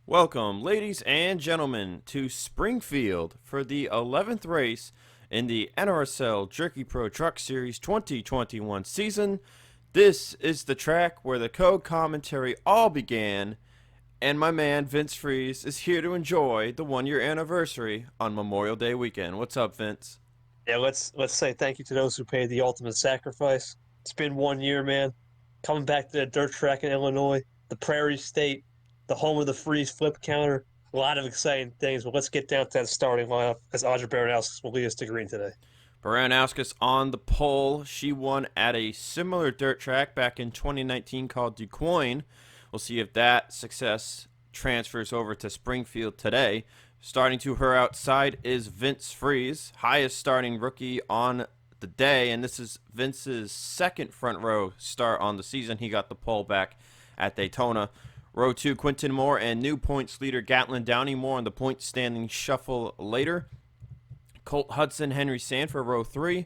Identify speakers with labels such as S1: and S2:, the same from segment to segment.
S1: Welcome, ladies and gentlemen, to Springfield for the 11th race in the NRSL Jerky Pro Truck Series 2021 season. This is the track where the co-commentary all began, and my man Vince Freeza is here to enjoy the one-year anniversary on Memorial Day weekend. What's up, Vince?
S2: Yeah, let's say thank you to those who paid the ultimate sacrifice. It's been 1 year, man. Coming back to the dirt track in Illinois, the Prairie State, the home of the freeze flip counter. A lot of exciting things, but let's get down to that starting lineup as Audrey Baranowski will lead us to green today.
S1: Baranowski on the pole. She won at a similar dirt track back in 2019 called DuQuoin. We'll see if that success transfers over to Springfield today. Starting to her outside is Vince Freeza, highest starting rookie on the day, and this is Vince's second front row start on the season. He got the pole back at Daytona. Row 2, Quinton Moore and new points leader Gatlin Downey. More on the point standing shuffle later. Colt Hudson, Henry Sanford, row 3.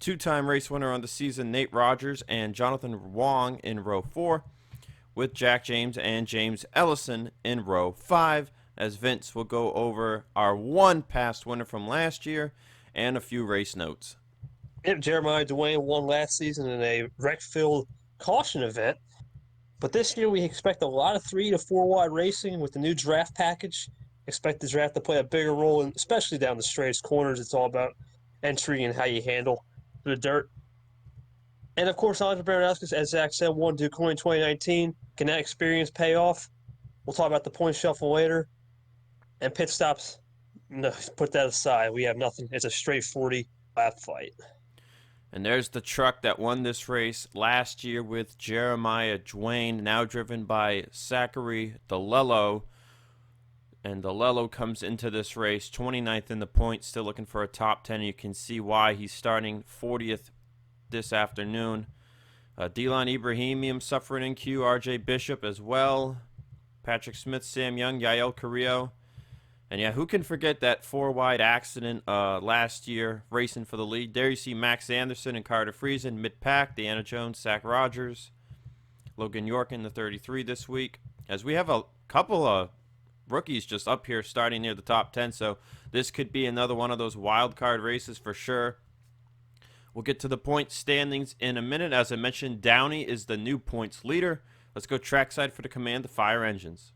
S1: Two-time race winner on the season, Nate Rogers and Jonathan Wong in row 4, with Jack James and James Ellison in row 5, as Vince will go over our one past winner from last year and a few race notes.
S2: Jeremiah Dwayne won last season in a wreck-filled caution event, but this year we expect a lot of 3 to 4 wide racing with the new draft package. Expect the draft to play a bigger role, especially down the straights, corners. It's all about entry and how you handle the dirt. And of course, Andre Baranowski, as Zach said, won DuQuoin 2019. Can that experience pay off? We'll talk about the point shuffle later. And pit stops, no, put that aside. We have nothing. It's a straight 40 lap fight.
S1: And there's the truck that won this race last year with Jeremiah Dwayne, now driven by Zachary DeLello. And DeLello comes into this race 29th in the points, still looking for a top 10. You can see why he's starting 40th this afternoon. Delon Ibrahimian suffering in queue, RJ Bishop as well. Patrick Smith, Sam Young, Yael Carrillo. And yeah, who can forget that 4-wide accident last year racing for the lead? There you see Max Anderson and Carter Friesen mid-pack, Deanna Jones, Zach Rogers, Logan York in the 33 this week. As we have a couple of rookies just up here starting near the top 10, so this could be another one of those wild card races for sure. We'll get to the point standings in a minute. As I mentioned, Downey is the new points leader. Let's go trackside for the command the fire engines.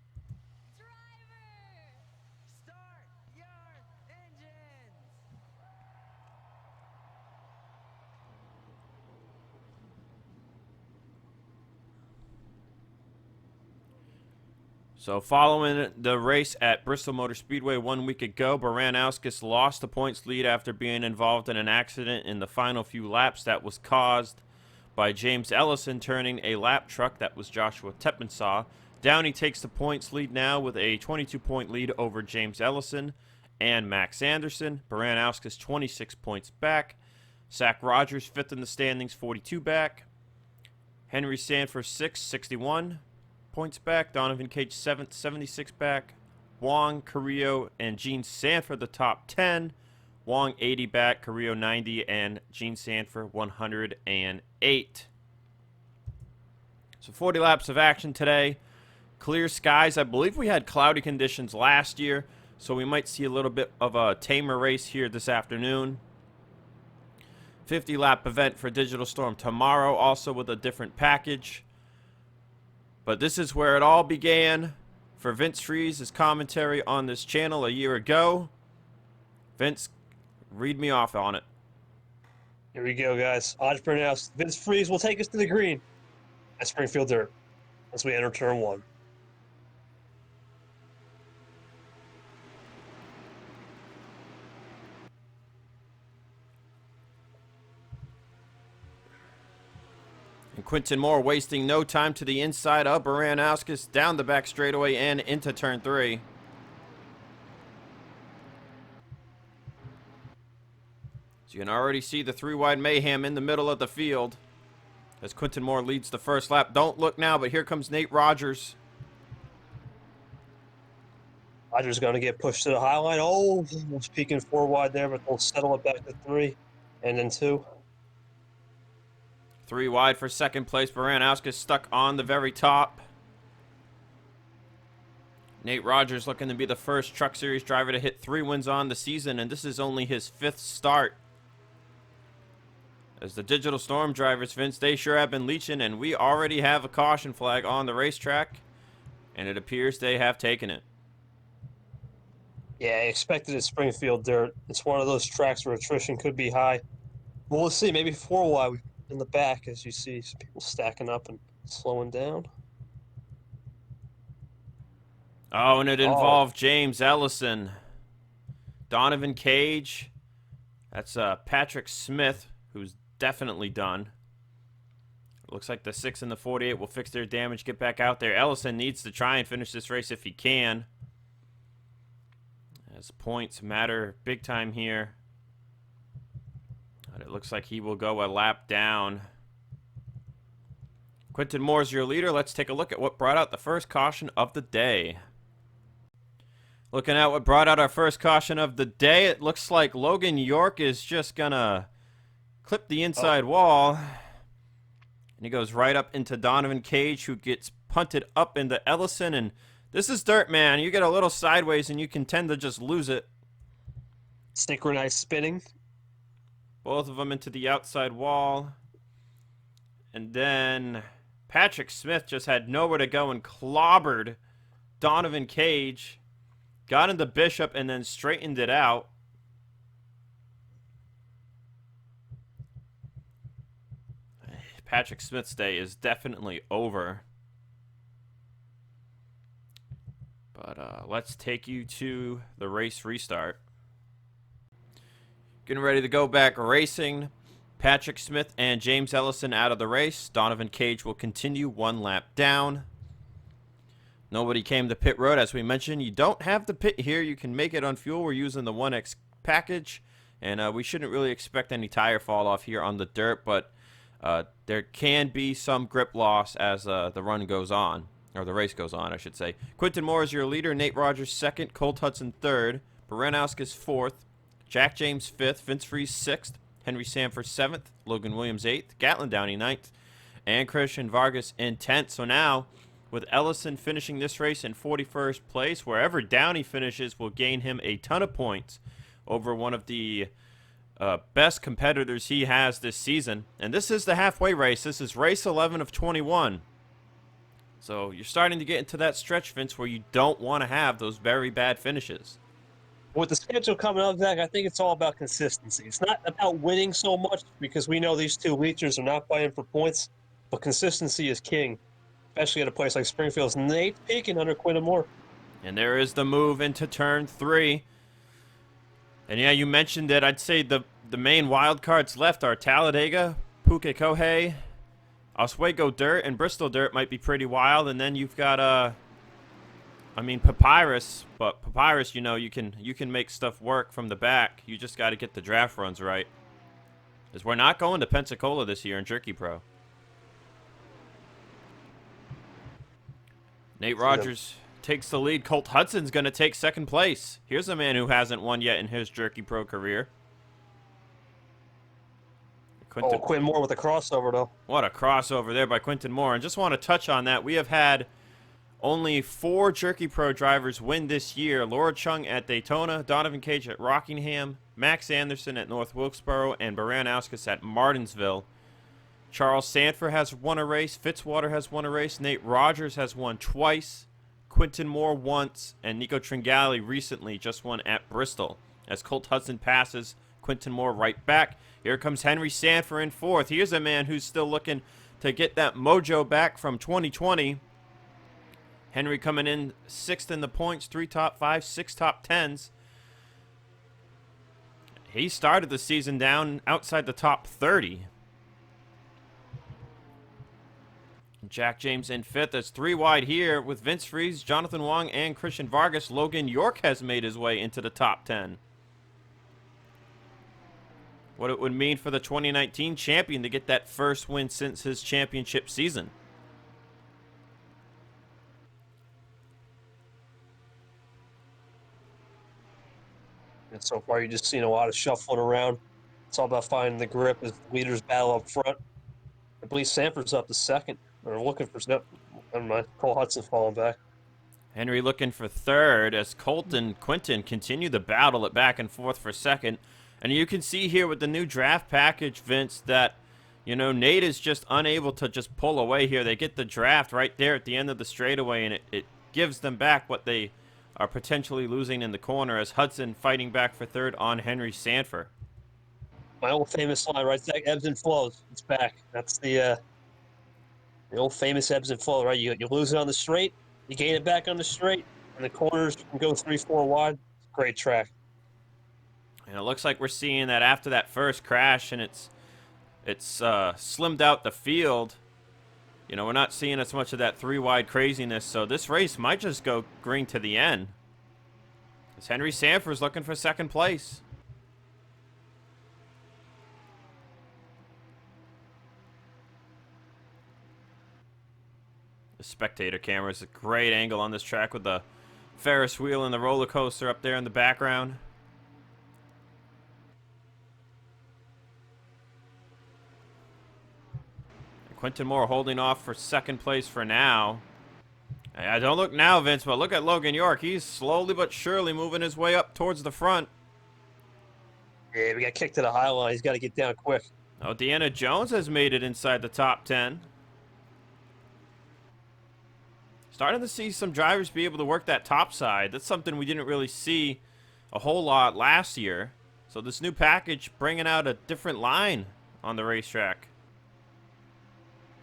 S1: So following the race at Bristol Motor Speedway 1 week ago, Baranowski lost the points lead after being involved in an accident in the final few laps that was caused by James Ellison turning a lap truck. That was Joshua Teppensaw. Downey takes the points lead now with a 22-point lead over James Ellison and Max Anderson. Baranowski's 26 points back. Zach Rogers 5th in the standings, 42 back. Henry Sanford 6th, 61 points back. Donovan Cage 7th, 76 back. Wong, Carrillo, and Gene Sanford the top 10. Wong 80 back, Carrillo 90, and Gene Sanford 108. So 40 laps of action today. Clear skies. I believe we had cloudy conditions last year, so we might see a little bit of a tamer race here this afternoon. 50-lap event for Digital Storm tomorrow, also with a different package. But this is where it all began for Vince Freeza's commentary on this channel a year ago. Vince, read me off on it.
S2: Here we go, guys. Audrey Baranowski, Vince Freeza will take us to the green at Springfield Dirt as we enter turn 1.
S1: And Quinton Moore wasting no time to the inside of Baranowski, down the back straightaway and into turn 3. So you can already see the 3-wide mayhem in the middle of the field as Quinton Moore leads the first lap. Don't look now, but here comes Nate Rogers.
S2: Rogers going to get pushed to the high line. Oh, was peeking 4 wide there, but they'll settle it back to 3 and then 2.
S1: 3 wide for second place. Baranowski stuck on the very top. Nate Rogers looking to be the first Truck Series driver to hit 3 wins on the season, and this is only his 5th start. As the Digital Storm drivers, Vince, they sure have been leeching, and we already have a caution flag on the racetrack, and it appears they have taken it.
S2: Yeah, I expected at Springfield dirt. It's one of those tracks where attrition could be high. Well, we'll see. Maybe 4 wide in the back, as you see some people stacking up and slowing down.
S1: Oh, and it
S2: Oh,
S1: involved James Ellison, Donovan Cage. That's Patrick Smith, who's definitely done. Looks like the 6 and the 48 will fix their damage, get back out there. Ellison needs to try and finish this race if he can, as points matter big time here. But it looks like he will go a lap down. Quentin Moore's your leader. Let's take a look at what brought out the first caution of the day. Looking at what brought out our first caution of the day, it looks like Logan York is just gonna clip the inside wall. And he goes right up into Donovan Cage, who gets punted up into Ellison. And this is dirt, man. You get a little sideways and you can tend to just lose it.
S2: synchronized spinning.
S1: Both of them into the outside wall. And then Patrick Smith just had nowhere to go and clobbered Donovan Cage. Got into Bishop and then straightened it out. Patrick Smith's day is definitely over. But let's take you to the race restart. Getting ready to go back racing. Patrick Smith and James Ellison out of the race. Donovan Cage will continue 1 lap down. Nobody came to pit road. As we mentioned, you don't have the pit here. You can make it on fuel. We're using the 1X package. And we shouldn't really expect any tire fall off here on the dirt. But there can be some grip loss as the run goes on. Or the race goes on, I should say. Quentin Moore is your leader. Nate Rogers 2nd. Colt Hudson 3rd. Baranowski's 4th. Jack James 5th. Vince Freeza 6th. Henry Sanford 7th. Logan Williams 8th. Gatlin Downey 9th. And Christian Vargas in 10th. So now, with Ellison finishing this race in 41st place, wherever Downey finishes will gain him a ton of points over one of the best competitors he has this season. And this is the halfway race. This is race 11 of 21. So you're starting to get into that stretch, Vince, where you don't want to have those very bad finishes.
S2: With the schedule coming up, Zach, I think it's all about consistency. It's not about winning so much because we know these two leechers are not fighting for points, but consistency is king, especially at a place like Springfield's. Nate peaking under Quentin Moore.
S1: And there is the move into turn 3. And yeah, you mentioned it. I'd say the main wild cards left are Talladega, Pukekohe, Oswego Dirt, and Bristol Dirt might be pretty wild. And then you've got Papyrus, but Papyrus, you know, you can make stuff work from the back. You just got to get the draft runs right. Because we're not going to Pensacola this year in Jerky Pro. Nate Rogers takes the lead. Colt Hudson's going to take 2nd place. Here's a man who hasn't won yet in his Jerky Pro career.
S2: Quentin Moore with a crossover, though.
S1: What a crossover there by Quentin Moore. And just want to touch on that. We have had only 4 Jerky Pro drivers win this year. Laura Chung at Daytona, Donovan Cage at Rockingham, Max Anderson at North Wilkesboro, and Baranowskis at Martinsville. Charles Sanford has won a race. Fitzwater has won a race. Nate Rogers has won twice. Quentin Moore once. And Nico Tringali recently just won at Bristol. As Colt Hudson passes Quentin Moore right back. Here comes Henry Sanford in 4th. Here's a man who's still looking to get that mojo back from 2020. Henry coming in 6th in the points, 3 top 5, 6 top 10s. He started the season down outside the top 30. Jack James in 5th. That's 3 wide here with Vince Freeza, Jonathan Wong, and Christian Vargas. Logan York has made his way into the top 10. What it would mean for the 2019 champion to get that first win since his championship season.
S2: And so far, you're just seeing a lot of shuffling around. It's all about finding the grip as the leaders battle up front. I believe Sanford's up to 2nd. Or looking for... Never mind. Cole Hudson's falling back.
S1: Henry looking for third as Quinton continue the battle at back and forth for second. And you can see here with the new draft package, Vince, that, you know, Nate is just unable to just pull away here. They get the draft right there at the end of the straightaway, and it gives them back what they are potentially losing in the corner as Hudson fighting back for third on Henry Sanford.
S2: My old famous line, right? Ebbs and flows. It's back. That's the old famous ebbs and flows, right? You lose it on the straight, you gain it back on the straight, and the corners can go 3-4 wide. Great track.
S1: And it looks like we're seeing that after that first crash, and it's slimmed out the field. You know, we're not seeing as much of that 3-wide craziness, so this race might just go green to the end. As Henry Sanford's looking for second place. The spectator camera is a great angle on this track with the Ferris wheel and the roller coaster up there in the background. Quinton Moore holding off for second place for now. I don't look now, Vince, but look at Logan York. He's slowly but surely moving his way up towards the front.
S2: Yeah, we got kicked to the high line. He's got to get down quick.
S1: Oh, Deanna Jones has made it inside the top 10. Starting to see some drivers be able to work that top side. That's something we didn't really see a whole lot last year. So this new package bringing out a different line on the racetrack.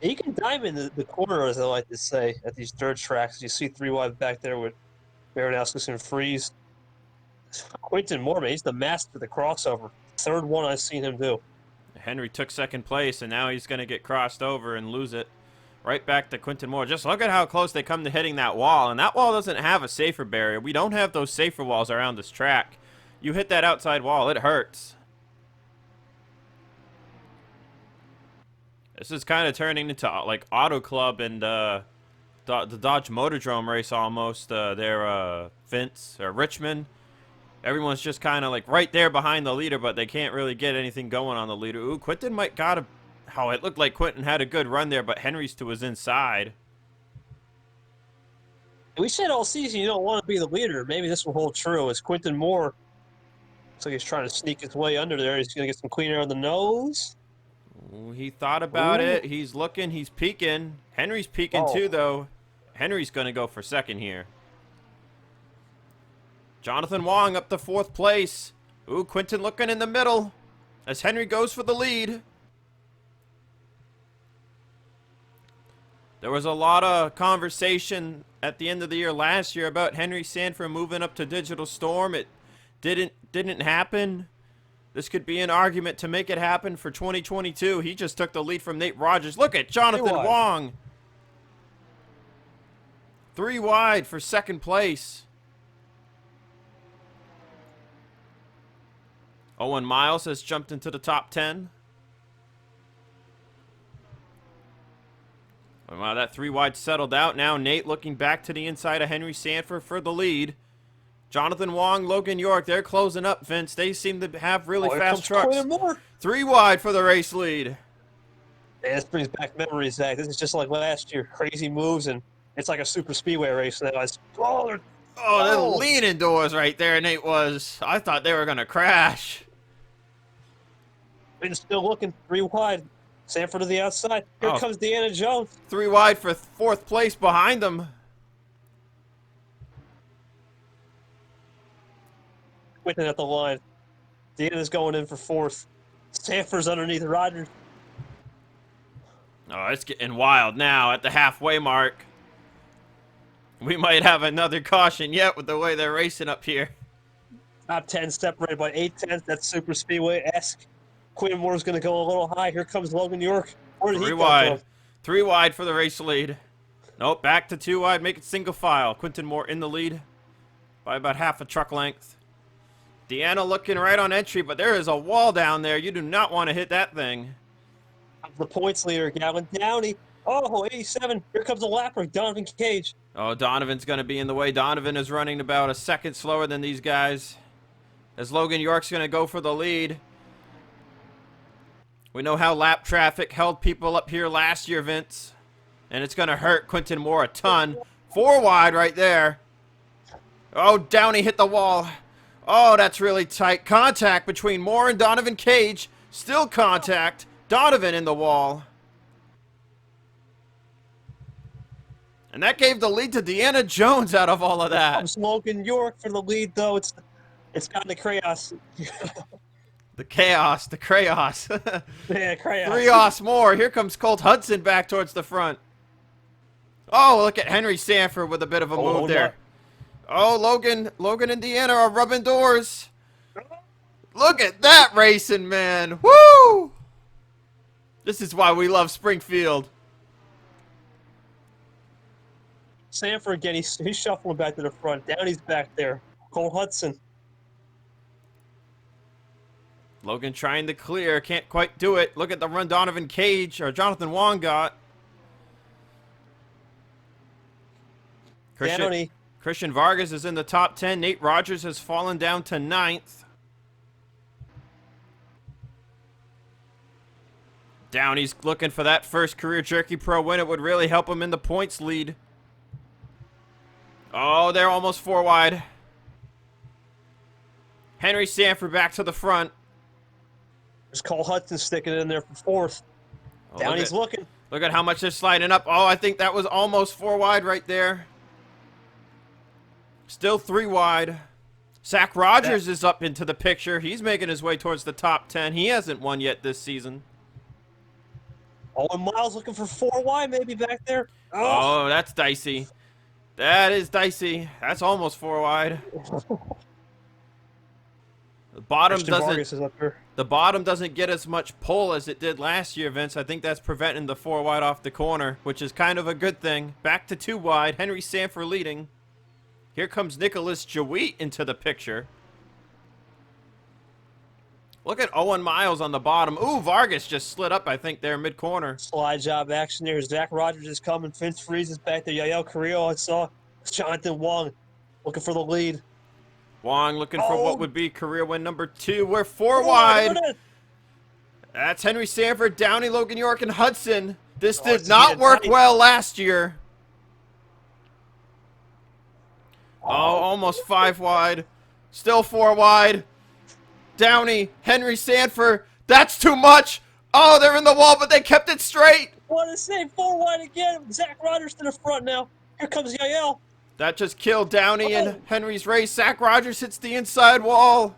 S2: You can diamond the corner, as I like to say, at these dirt tracks. You see 3 wide back there with Baranowskis and Freeze. Quinton Moore, man, he's the master of the crossover. Third one I've seen him do.
S1: Henry took second place, and now he's going to get crossed over and lose it. Right back to Quinton Moore. Just look at how close they come to hitting that wall. And that wall doesn't have a safer barrier. We don't have those safer walls around this track. You hit that outside wall, it hurts. This is kind of turning into like Auto Club and the Dodge Motordrome race almost. Vince or Richmond. Everyone's just kind of like right there behind the leader, but they can't really get anything going on the leader. Ooh, Quinton might got a... Oh, it looked like Quinton had a good run there, but Henry's to his inside.
S2: We said all season you don't want to be the leader. Maybe this will hold true as Quinton Moore looks like he's trying to sneak his way under there. He's going to get some clean air on the nose.
S1: Ooh, he thought about
S2: Ooh.
S1: it. He's looking. He's peeking. Henry's peeking too, though. Henry's going to go for second here. Jonathan Wong up to fourth place. Ooh, Quinton looking in the middle as Henry goes for the lead. There was a lot of conversation at the end of the year last year about Henry Sanford moving up to Digital Storm. It didn't happen. This could be an argument to make it happen for 2022. He just took the lead from Nate Rogers. Look at Jonathan Wong. 3 wide for second place. Owen Miles has jumped into the top 10. Wow, that 3 wide settled out. Now Nate looking back to the inside of Henry Sanford for the lead. Jonathan Wong, Logan York, they're closing up, Vince. They seem to have really fast trucks. 3 wide for the race lead.
S2: Yeah, this brings back memories, Zach. This is just like last year. Crazy moves, and it's like a super speedway race now.
S1: They're leaning doors right there, Nate was. I thought they were going to crash.
S2: And still looking 3 wide. Sanford to the outside. Here comes Deanna Jones.
S1: 3 wide for fourth place behind them.
S2: Quinton at the line. Deanna's going in for fourth. Sanford's underneath Rogers.
S1: Oh, it's getting wild now at the halfway mark. We might have another caution yet with the way they're racing up here.
S2: Top 10 separated by 8/10. That's super speedway-esque. Quinton Moore's going to go a little high. Here comes Logan York. Where did he come from?
S1: 3 wide for the race lead. Nope, back to 2 wide. Make it single file. Quinton Moore in the lead by about half a truck length. Deanna looking right on entry, but there is a wall down there. You do not want to hit that thing.
S2: The points leader, Gavin Downey. Oh, 87. Here comes the lapper, Donovan Cage.
S1: Oh, Donovan's going to be in the way. Donovan is running about a second slower than these guys. As Logan York's going to go for the lead. We know how lap traffic held people up here last year, Vince. And it's going to hurt Quinton Moore a ton. 4 wide right there. Oh, Downey hit the wall. Oh, that's really tight. Contact between Moore and Donovan Cage. Still contact. Donovan in the wall. And that gave the lead to Deanna Jones out of all of that.
S2: Comes Logan York for the lead, though. It's got the chaos.
S1: The chaos, the chaos.
S2: Yeah, chaos.
S1: 3-os more. Here comes Colt Hudson back towards the front. Oh, look at Henry Sanford with a bit of a move there. Oh, Logan and Deanna are rubbing doors. Look at that racing, man. Woo! This is why we love Springfield.
S2: Sanford again, he's shuffling back to the front. Downey's back there. Cole Hudson.
S1: Logan trying to clear, can't quite do it. Look at the run Donovan Cage or Jonathan Wong got. Christian Vargas is in the top 10. Nate Rogers has fallen down to 9th. Downey's looking for that first career Jerky Pro win. It would really help him in the points lead. Oh, they're almost 4 wide. Henry Sanford back to the front.
S2: There's Cole Hudson sticking in there for 4th.
S1: Oh,
S2: Downey's looking.
S1: Look at how much they're sliding up. Oh, I think that was almost 4 wide right there. Still 3 wide. Zach Rogers is up into the picture. He's making his way towards the top 10. He hasn't won yet this season.
S2: Owen Miles looking for 4 wide, maybe back there.
S1: Oh, that's dicey. That is dicey. That's almost 4 wide. The bottom doesn't get as much pull as it did last year, Vince. I think that's preventing the 4 wide off the corner, which is kind of a good thing. Back to 2 wide. Henry Sanford leading. Here comes Nicholas Jawit into the picture. Look at Owen Miles on the bottom. Ooh, Vargas just slid up, I think, there mid-corner.
S2: Slide job action there. Zach Rogers is coming. Vince Freeza is back there. Yael Carrillo, I saw. Jonathan Wong looking for the lead.
S1: Wong looking for what would be career win number 2. We're 4 wide. That's Henry Sanford, Downey, Logan York, and Hudson. This did not work well last year. Oh, almost 5 wide. Still 4 wide. Downey, Henry Sanford. That's too much. Oh, they're in the wall, but they kept it straight.
S2: What a save. 4 wide again. Zach Rogers to the front now. Here comes Yael.
S1: That just killed Downey and Henry's race. Zach Rogers hits the inside wall.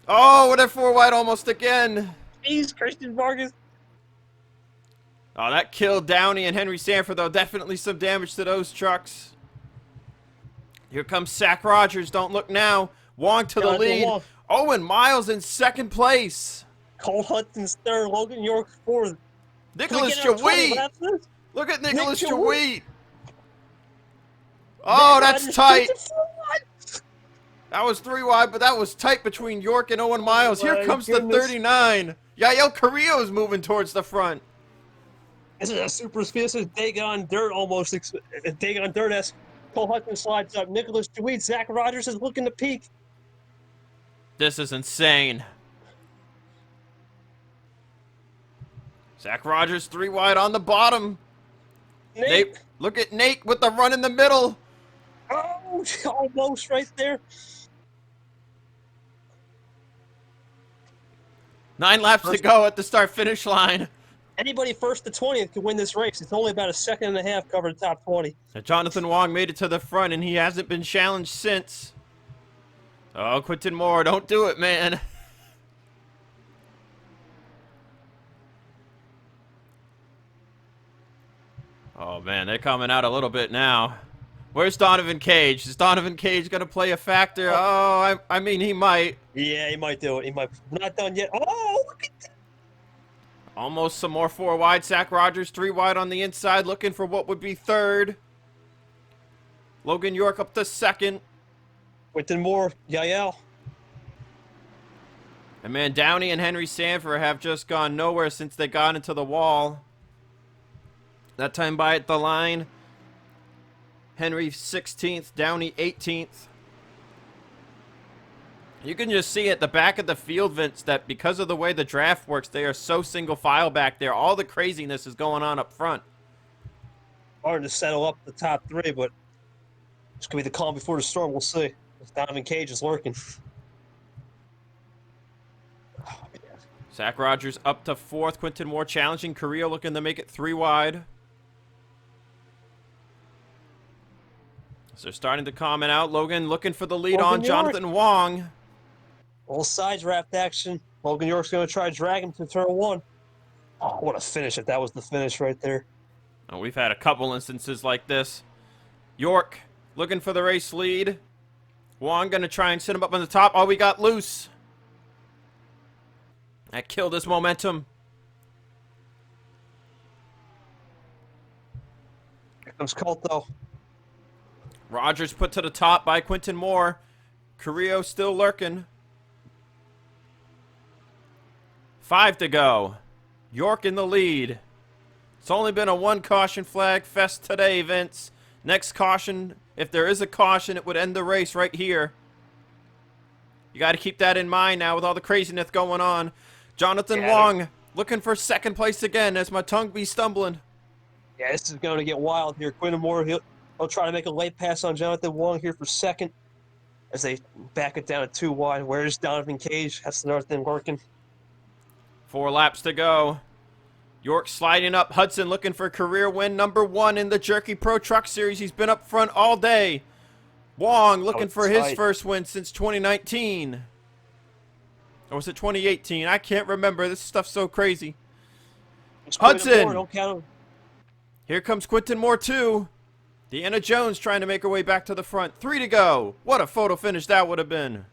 S1: Oh, they're 4 wide almost again.
S2: Jeez, Christian Vargas.
S1: Oh, that killed Downey and Henry Sanford, though. Definitely some damage to those trucks. Here comes Zach Rogers. Don't look now. Wong to the lead. Owen Miles in 2nd place.
S2: Cole Hudson's 3rd. Logan York 4th.
S1: Nicholas Jawit. Look at Nicholas Jawit. Oh, that's tight. That was 3 wide, but that was tight between York and Owen Miles. Here comes the 39. Yael Carrillo is moving towards the front.
S2: This is a super speed. This is Dagon Dirt almost. Dagon Dirt-esque. Cole Hudson slides up. Nicholas Jawit. Zach Rogers is looking to peak.
S1: This is insane. Zach Rogers 3 wide on the bottom. Nate. Look at Nate with the run in the middle.
S2: Oh, almost right there.
S1: 9 laps to go at the start-finish line.
S2: Anybody first to 20th could win this race. It's only about a 1.5 seconds cover the top 20.
S1: Now, Jonathan Wong made it to the front, and he hasn't been challenged since. Oh, Quinton Moore, don't do it, man. Oh, man, they're coming out a little bit now. Where's Donovan Cage? Is Donovan Cage going to play a factor? Oh, I mean, he might.
S2: Yeah, he might do it. He might. Not done yet. Oh, look at that.
S1: Almost some more 4 wide. Zach Rogers 3 wide on the inside, looking for what would be 3rd. Logan York up to 2nd.
S2: Quinton Moore, Yael.
S1: And man, Downey and Henry Sanford have just gone nowhere since they got into the wall. That time by at the line. Henry 16th, Downey 18th. You can just see at the back of the field, Vince, that because of the way the draft works, they are so single file back there. All the craziness is going on up front.
S2: Hard to settle up the top 3, but It's going to be the calm before the storm. We'll see. If Donovan Cage is lurking.
S1: Zach Rogers up to 4th. Quinton Moore challenging. Carrillo looking to make it 3 wide. So they're starting to comment out. Logan looking for the lead on Jonathan Wong.
S2: All side draft action. Logan York's going to try to drag him to turn 1. Oh, what a finish if that was the finish right there.
S1: Oh, we've had a couple instances like this. York looking for the race lead. Wong going to try and sit him up on the top. Oh, we got loose. That killed his momentum.
S2: Here comes Colt, though.
S1: Rogers put to the top by Quinton Moore. Carrillo still lurking. 5 to go. York in the lead. It's only been a 1 caution flag fest today, Vince. Next caution, if there is a caution, it would end the race right here. You got to keep that in mind now with all the craziness going on. Jonathan Wong looking for 2nd place again as my tongue be stumbling.
S2: Yeah, this is going to get wild here. Quinton Moore, he'll try to make a late pass on Jonathan Wong here for 2nd as they back it down at 2 wide. Where's Donovan Cage? That's another thing working.
S1: 4 laps to go. York sliding up. Hudson looking for career win number 1 in the Jerky Pro Truck Series. He's been up front all day. Wong looking for his first win since 2019. Or was it 2018? I can't remember. This stuff's so crazy. Hudson.
S2: Moore, don't count him.
S1: Here comes Quinton Moore too. Deanna Jones trying to make her way back to the front. 3 to go. What a photo finish that would have been.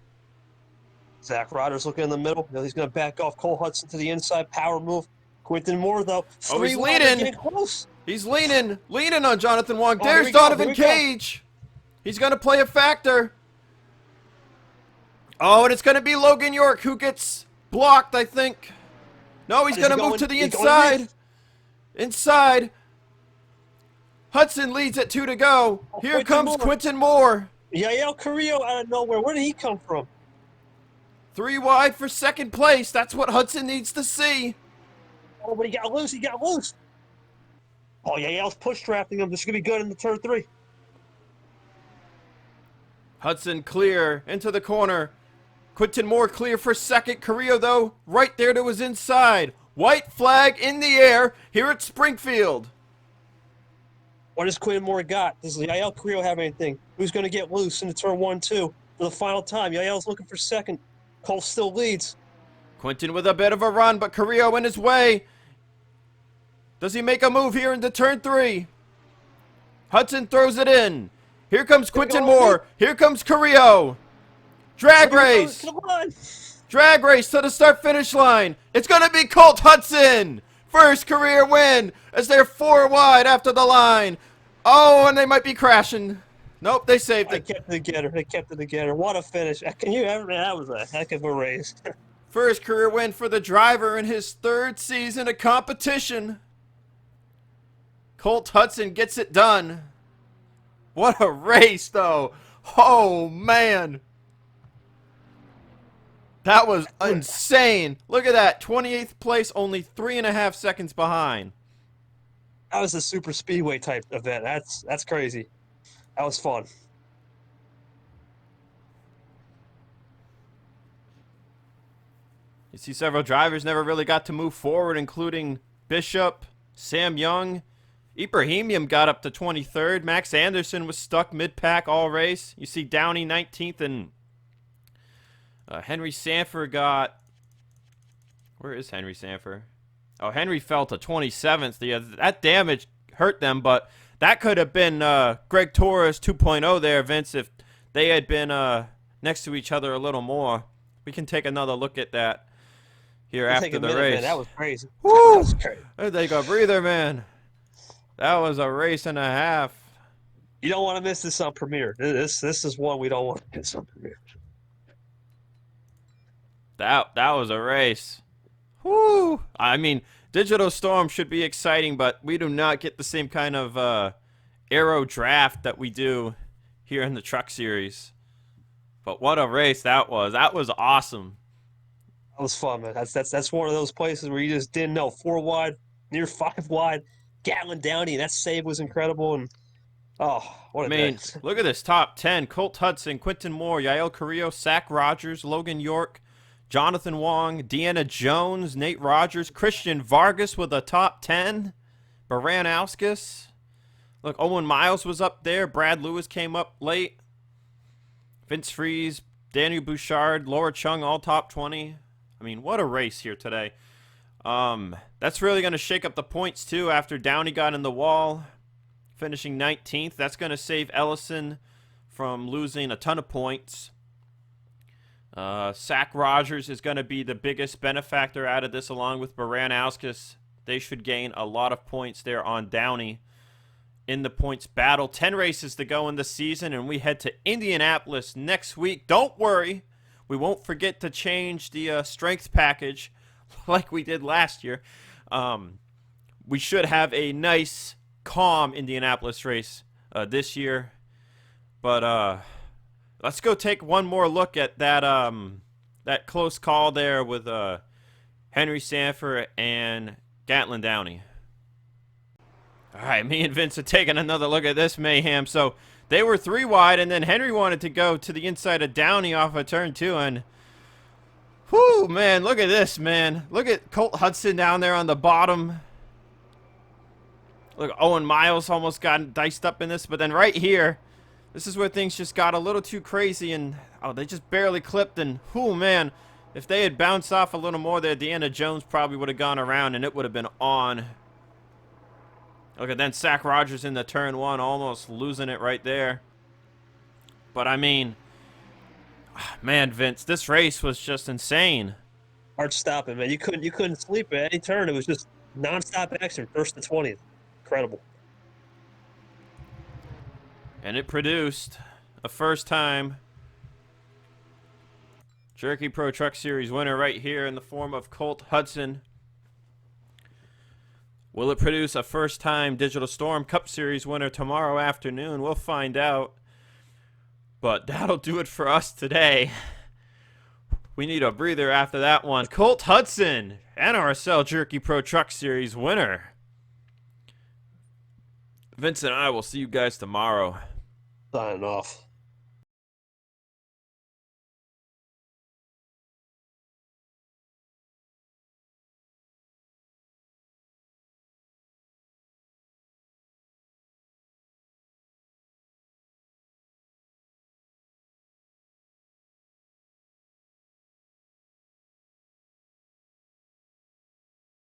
S2: Zach Rogers looking in the middle. He's going to back off Cole Hudson to the inside. Power move. Quinton Moore, though.
S1: Oh, he's leaning.
S2: Getting close.
S1: He's leaning on Jonathan Wong. There's Donovan Cage. He's going to play a factor. Oh, and it's going to be Logan York who gets blocked, I think. No, he's going to move to the inside. Inside. Hudson leads at 2 to go. Here comes Quinton Moore.
S2: Yael Carrillo out of nowhere. Where did he come from?
S1: 3 wide for 2nd place. That's what Hudson needs to see.
S2: Oh, but he got loose. He got loose. Oh, Yael's push drafting him. This is going to be good in the turn 3.
S1: Hudson clear into the corner. Quinton Moore clear for 2nd. Carrillo, though, right there to his inside. White flag in the air here at Springfield.
S2: What does Quinton Moore got? Does Yael Carrillo have anything? Who's going to get loose in the turn 1-2 for the final time? Yael's looking for 2nd. Cole still leads.
S1: Quinton with a bit of a run, but Carrillo in his way. Does he make a move here into turn 3? Hudson throws it in. Here comes Quinton Moore. Here comes Carrillo. Drag race.
S2: Come on.
S1: Drag race to the start-finish line. It's going to be Colt Hudson. First career win as they're 4 wide after the line. Oh, and they might be crashing. Nope, they saved it.
S2: They kept it together. They kept it together. What a finish. Can you ever? That was a heck of a race.
S1: First career win for the driver in his 3rd season of competition. Colt Hudson gets it done. What a race, though. Oh, man. That was insane. Look at that. 28th place, only 3.5 seconds behind.
S2: That was a super speedway type event. That's crazy. That was fun.
S1: You see several drivers never really got to move forward, including Bishop, Sam Young. Ibrahimian got up to 23rd. Max Anderson was stuck mid-pack all race. You see Downey 19th, and Henry Sanford got... Where is Henry Sanford? Oh, Henry fell to 27th. That damage hurt them, but that could have been Greg Torres 2.0 there, Vince, if they had been next to each other a little more. We can take another look at that here after the race.
S2: Man. That was crazy.
S1: Woo!
S2: That was crazy.
S1: Take a breather, man. That was a race and a half.
S2: You don't want to miss this on Premiere. This is one we don't want to miss on Premiere.
S1: That was a race. Whoo! I mean, Digital Storm should be exciting, but we do not get the same kind of aero draft that we do here in the Truck Series. But what a race that was. That was awesome.
S2: That was fun, man. That's one of those places where you just didn't know. 4 wide, near 5 wide, Gatlin Downey, and that save was incredible. And Oh, what
S1: I
S2: a day.
S1: mean, look at this top 10. Colt Hudson, Quinton Moore, Yael Carrillo, Zach Rogers, Logan York, Jonathan Wong, Deanna Jones, Nate Rogers, Christian Vargas with a top 10. Baranowskis. Look, Owen Miles was up there. Brad Lewis came up late. Vince Freeze, Daniel Bouchard, Laura Chung, all top 20. I mean, what a race here today. That's really going to shake up the points, too, after Downey got in the wall, finishing 19th. That's going to save Ellison from losing a ton of points. Zach Rogers is going to be the biggest benefactor out of this, along with Baranowskis. They should gain a lot of points there on Downey in the points battle. 10 races to go in the season, and we head to Indianapolis next week. Don't worry, we won't forget to change the strength package like we did last year. We should have a nice, calm Indianapolis race this year. But let's go take one more look at that close call there with Henry Sanford and Gatlin Downey. All right, me and Vince are taking another look at this mayhem. So they were 3 wide, and then Henry wanted to go to the inside of Downey off of turn 2, and whoo, man, look at this, man. Look at Colt Hudson down there on the bottom. Look, Owen Miles almost got diced up in this, but then right here, this is where things just got a little too crazy, and they just barely clipped, and whoo, man, if they had bounced off a little more there, Deanna Jones probably would have gone around, and it would have been on. Look at then Zach Rogers in the turn 1, almost losing it right there. But I mean, man, Vince, this race was just insane.
S2: Hard stopping, man. You couldn't sleep at any turn. It was just nonstop action, first to 20th. Incredible.
S1: And it produced a first-time Jerky Pro Truck Series winner right here in the form of Colt Hudson. Will it produce a first-time Digital Storm Cup Series winner tomorrow afternoon? We'll find out. But that'll do it for us today. We need a breather after that one. Colt Hudson, NRSL Jerky Pro Truck Series winner. Vince and I will see you guys tomorrow.
S2: Signing off.